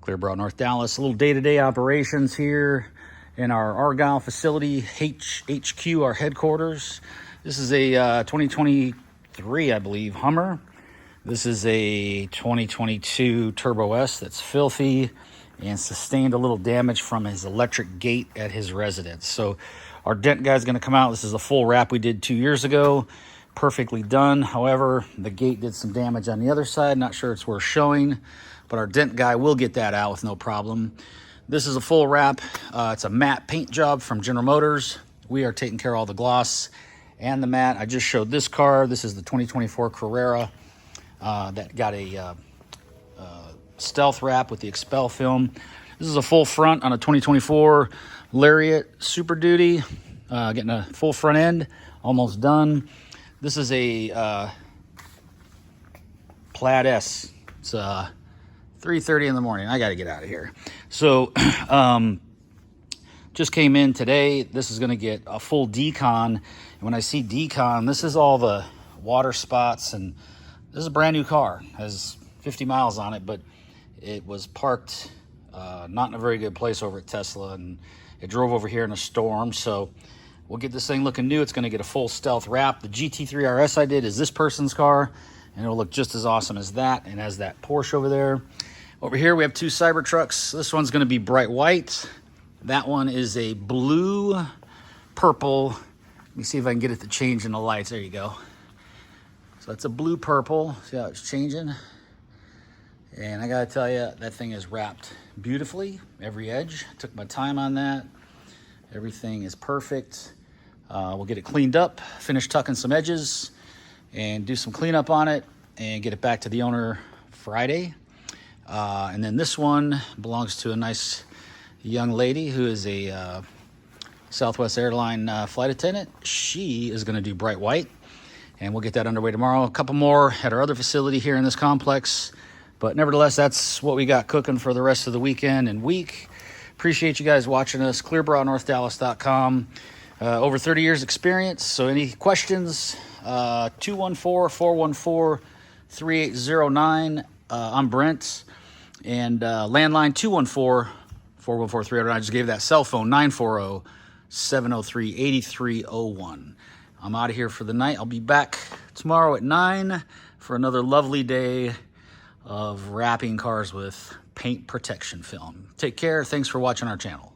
Clearbrook, North Dallas. A little day-to-day operations here in our Argyle facility, HQ, our headquarters. This is a 2023, I believe, Hummer. This is a 2022 Turbo S that's filthy and sustained a little damage from his electric gate at his residence. So our dent guy's going to come out. This is a full wrap we did 2 years ago. Perfectly done. However, the gate did some damage on the other side. Not sure it's worth showing, but our dent guy will get that out with no problem. This is a full wrap. It's a matte paint job from General Motors. We are taking care of all the gloss and the matte. I just showed this car. This is the 2024 Carrera that got a stealth wrap with the Xpel film. This is a full front on a 2024 Lariat Super Duty. Getting a full front end, almost done. This is a Plaid S. It's 3:30 in the morning. I got to get out of here. So just came in today. This is going to get a full decon. And when I see decon, this is all the water spots. And this is a brand new car. It has 50 miles on it, but it was parked not in a very good place over at Tesla. And it drove over here in a storm. So we'll get this thing looking new. It's going to get a full stealth wrap. The GT3 RS I did is this person's car, and it'll look just as awesome as that, and as that Porsche over there. Over here, we have two Cybertrucks. This one's going to be bright white. That one is a blue purple. Let me see if I can get it to change in the lights. There you go. So it's a blue purple. See how it's changing? And I got to tell you, that thing is wrapped beautifully, every edge. Took my time on that. Everything is perfect. We'll get it cleaned up, finish tucking some edges, and do some cleanup on it, and get it back to the owner Friday. And then this one belongs to a nice young lady who is a Southwest Airline flight attendant. She is going to do bright white, and we'll get that underway tomorrow. A couple more at our other facility here in this complex. But nevertheless, that's what we got cooking for the rest of the weekend and week. Appreciate you guys watching us. Clearbrooknorthdallas.com. Over 30 years experience. So any questions, 214-414-3809. I'm Brent. And landline 214-414-3809. I just gave that cell phone, 940-703-8301. I'm out of here for the night. I'll be back tomorrow at 9 for another lovely day of wrapping cars with paint protection film. Take care. Thanks for watching our channel.